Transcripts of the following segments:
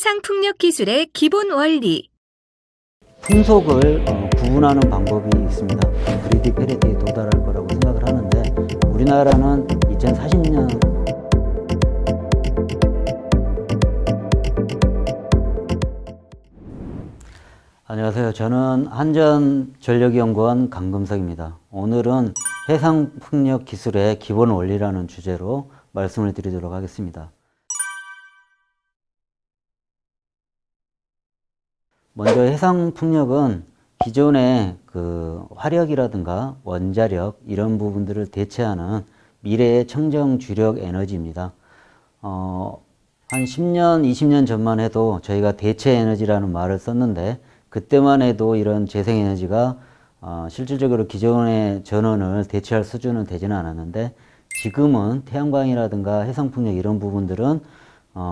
해상풍력 기술의 기본 원리. 풍속을 구분하는 방법이 있습니다. 그리디 페리티에 도달할 거라고 생각을 하는데, 우리나라는 2040년 안녕하세요. 저는 한전전력연구원 강금석입니다. 오늘은 해상풍력 기술의 기본 원리라는 주제로 말씀을 드리도록 하겠습니다. 먼저 해상풍력은 기존의 화력이라든가 원자력 이런 부분들을 대체하는 미래의 청정 주력 에너지입니다. 한 10년, 20년 전만 해도 저희가 대체 에너지라는 말을 썼는데, 그때만 해도 이런 재생에너지가 실질적으로 기존의 전원을 대체할 수준은 되지는 않았는데, 지금은 태양광이라든가 해상풍력 이런 부분들은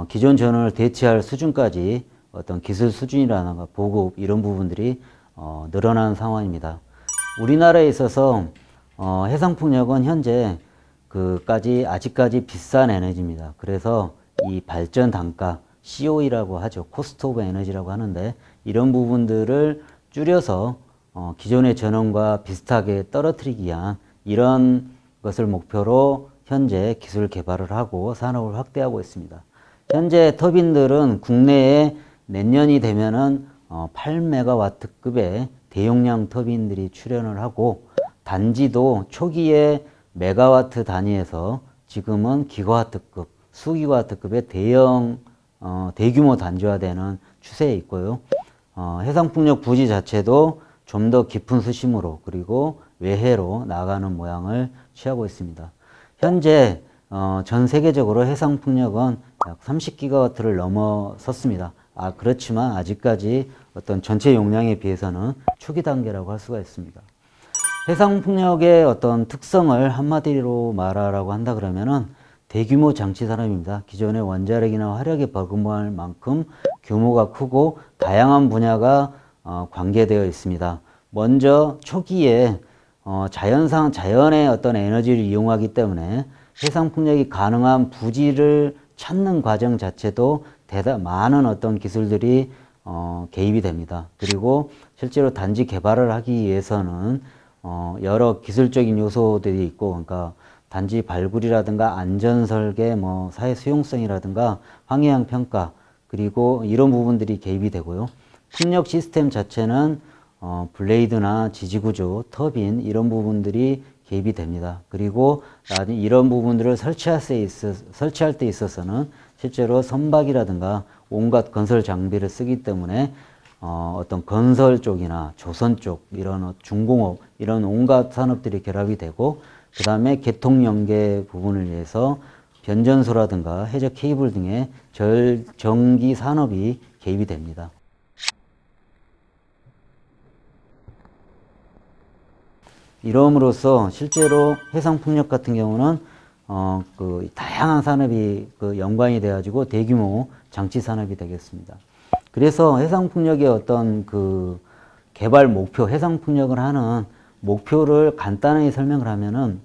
기존 전원을 대체할 수준까지 어떤 기술 수준이라든가 보급 이런 부분들이 늘어난 상황입니다. 우리나라에 있어서 해상풍력은 현재 아직까지 비싼 에너지입니다. 그래서 이 발전 단가, COE라고 하죠. 코스트 오브 에너지라고 하는데, 이런 부분들을 줄여서 기존의 전원과 비슷하게 떨어뜨리기 위한 이런 것을 목표로 현재 기술 개발을 하고 산업을 확대하고 있습니다. 현재 터빈들은 국내에 내년이 되면은 8메가와트급의 대용량 터빈들이 출현을 하고, 단지도 초기에 메가와트 단위에서 지금은 기가와트급, 수기가와트급의 대규모 단지화되는 추세에 있고요. 해상풍력 부지 자체도 좀 더 깊은 수심으로 그리고 외해로 나가는 모양을 취하고 있습니다. 현재 전 세계적으로 해상풍력은 약 30기가와트를 넘어섰습니다. 그렇지만 아직까지 어떤 전체 용량에 비해서는 초기 단계라고 할 수가 있습니다. 해상풍력의 어떤 특성을 한마디로 말하라고 한다 그러면은 대규모 장치 산업입니다. 기존의 원자력이나 화력에 버금할 만큼 규모가 크고 다양한 분야가 관계되어 있습니다. 먼저 초기에 자연의 어떤 에너지를 이용하기 때문에 해상풍력이 가능한 부지를 찾는 과정 자체도 많은 어떤 기술들이 개입이 됩니다. 그리고 실제로 단지 개발을 하기 위해서는 여러 기술적인 요소들이 있고, 그러니까 단지 발굴이라든가 안전 설계, 사회 수용성이라든가 환경영 평가, 그리고 이런 부분들이 개입이 되고요. 풍력 시스템 자체는 블레이드나 지지구조, 터빈 이런 부분들이 개입이 됩니다. 그리고 이런 부분들을 설치할 때 있어서는 실제로 선박이라든가 온갖 건설 장비를 쓰기 때문에 어떤 건설 쪽이나 조선 쪽, 이런 중공업, 이런 온갖 산업들이 결합이 되고, 그 다음에 개통 연계 부분을 위해서 변전소라든가 해적 케이블 등의 전기 산업이 개입이 됩니다. 이러므로써 실제로 해상풍력 같은 경우는 다양한 산업이 연관이 되어가지고 대규모 장치 산업이 되겠습니다. 그래서 해상풍력의 어떤 개발 목표, 해상풍력을 하는 목표를 간단하게 설명을 하면은,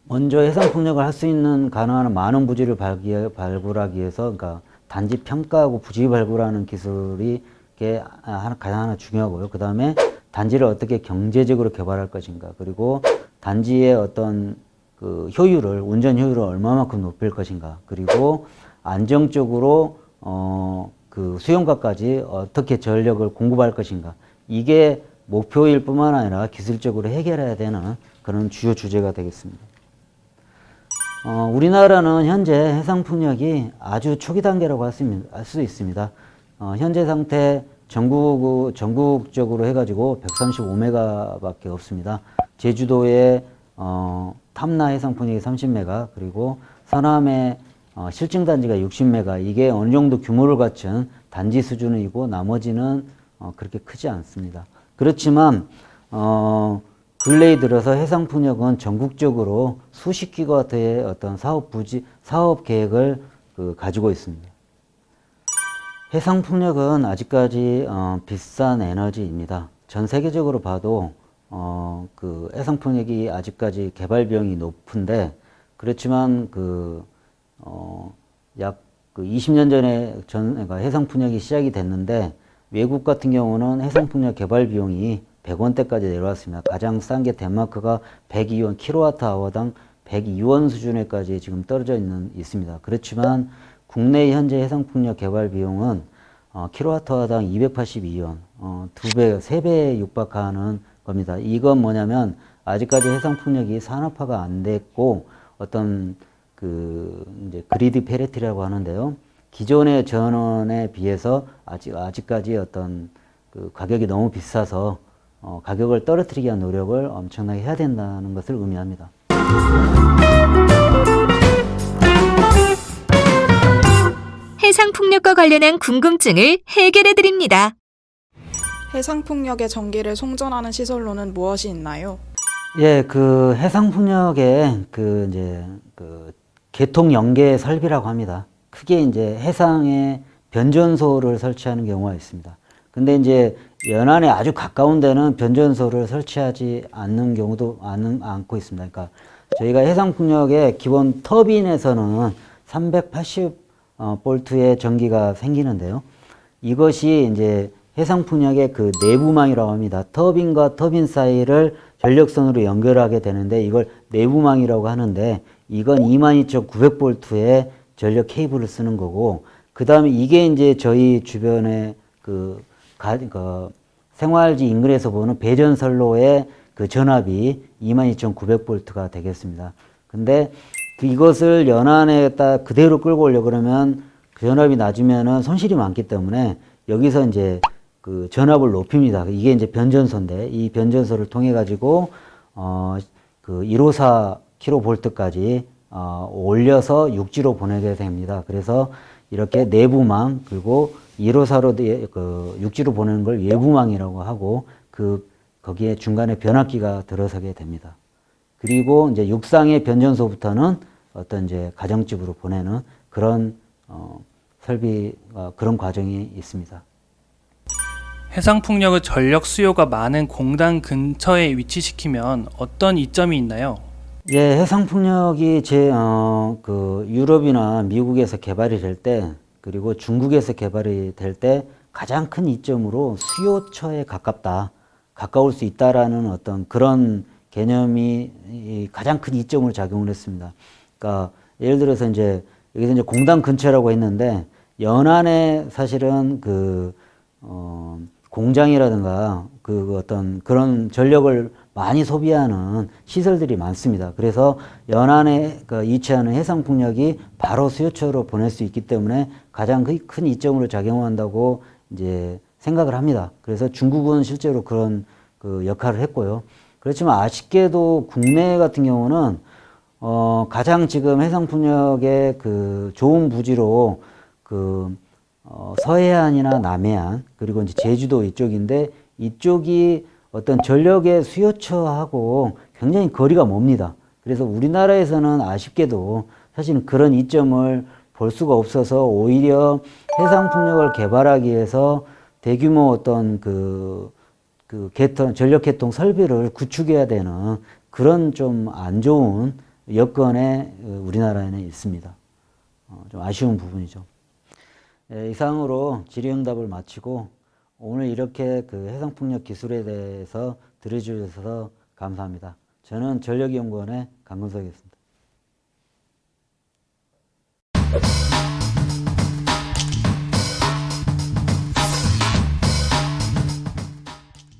먼저 해상풍력을 할 수 있는 가능한 많은 부지를 발굴하기 위해서, 그러니까 단지 평가하고 부지 발굴하는 기술이 가장 하나 중요하고요. 그 다음에 단지를 어떻게 경제적으로 개발할 것인가, 그리고 단지의 어떤 운전 효율을 얼마만큼 높일 것인가, 그리고 안정적으로 수용가까지 어떻게 전력을 공급할 것인가, 이게 목표일 뿐만 아니라 기술적으로 해결해야 되는 그런 주요 주제가 되겠습니다. 우리나라는 현재 해상풍력이 아주 초기 단계라고 할 수 있습니다. 현재 상태 전국적으로 해가지고 135메가밖에 없습니다. 제주도에 탐나 해상풍력이 30메가, 그리고 서남에 실증 단지가 60메가, 이게 어느 정도 규모를 갖춘 단지 수준이고, 나머지는 그렇게 크지 않습니다. 그렇지만 근래에 들어서 해상풍력은 전국적으로 수십 기가와트의 어떤 사업 계획을 가지고 있습니다. 해상풍력은 아직까지 비싼 에너지입니다. 전 세계적으로 봐도 해상풍력이 아직까지 개발 비용이 높은데, 그렇지만 약 그 20년 그러니까 해상풍력이 시작이 됐는데 외국 같은 경우는 해상풍력 개발 비용이 100원대까지 내려왔습니다. 가장 싼 게 덴마크가 102원, 킬로와트아워당 102원 수준에까지 지금 떨어져 있습니다. 그렇지만 국내 현재 해상풍력 개발 비용은 킬로와트아워당 282원, 2배, 3배에 육박하는 겁니다. 이건 뭐냐면 아직까지 해상풍력이 산업화가 안 됐고 어떤 이제 그리드 페리티라고 하는데요. 기존의 전원에 비해서 아직까지 어떤 가격이 너무 비싸서 가격을 떨어뜨리기 위한 노력을 엄청나게 해야 된다는 것을 의미합니다. 해상풍력과 관련한 궁금증을 해결해 드립니다. 해상풍력의 전기를 송전하는 시설로는 무엇이 있나요? 예, 그 해상풍력의 이제 계통 연계 설비라고 합니다. 크게 이제 해상에 변전소를 설치하는 경우가 있습니다. 근데 이제 연안에 아주 가까운 데는 변전소를 설치하지 않는 경우도 않고 있습니다. 그러니까 저희가 해상풍력의 기본 터빈에서는 380볼트의 전기가 생기는데요. 이것이 이제 해상풍력의 그 내부망이라고 합니다. 터빈과 터빈 사이를 전력선으로 연결하게 되는데 이걸 내부망이라고 하는데 이건 22,900볼트의 전력 케이블을 쓰는 거고 그 다음에 이게 이제 저희 주변에 생활지 인근에서 보는 배전선로의 그 전압이 22,900볼트가 되겠습니다. 근데 이것을 연안에다 그대로 끌고 오려고 그러면 그 전압이 낮으면은 손실이 많기 때문에 여기서 이제 그 전압을 높입니다. 이게 이제 변전소인데 이 변전소를 통해 가지고 154kV까지 올려서 육지로 보내게 됩니다. 그래서 이렇게 내부망 그리고 154로 육지로 보내는 걸 외부망이라고 하고 거기에 중간에 변압기가 들어서게 됩니다. 그리고 이제 육상의 변전소부터는 어떤 이제 가정집으로 보내는 그런 설비가 그런 과정이 있습니다. 해상풍력의 전력 수요가 많은 공단 근처에 위치시키면 어떤 이점이 있나요? 예, 해상풍력이 유럽이나 미국에서 개발이 될 때, 그리고 중국에서 개발이 될 때 가장 큰 이점으로 수요처에 가까울 수 있다라는 어떤 그런 개념이 가장 큰 이점으로 작용을 했습니다. 그러니까 예를 들어서 여기서 이제 공단 근처라고 했는데 연안에 사실은 공장이라든가 어떤 그런 전력을 많이 소비하는 시설들이 많습니다. 그래서 연안에 위치하는 해상풍력이 바로 수요처로 보낼 수 있기 때문에 가장 큰 이점으로 작용한다고 이제 생각을 합니다. 그래서 중국은 실제로 그런 역할을 했고요. 그렇지만 아쉽게도 국내 같은 경우는 가장 지금 해상풍력의 좋은 부지로 서해안이나 남해안 그리고 이제 제주도 이쪽인데 이쪽이 어떤 전력의 수요처하고 굉장히 거리가 멉니다. 그래서 우리나라에서는 아쉽게도 사실은 그런 이점을 볼 수가 없어서 오히려 해상풍력을 개발하기 위해서 대규모 어떤 전력 개통 설비를 구축해야 되는 그런 좀 안 좋은 여건에 우리나라에는 있습니다. 좀 아쉬운 부분이죠. 예, 이상으로 질의응답을 마치고 오늘 이렇게 해상풍력 기술에 대해서 들어주셔서 감사합니다. 저는 전력연구원의 강근석이었습니다.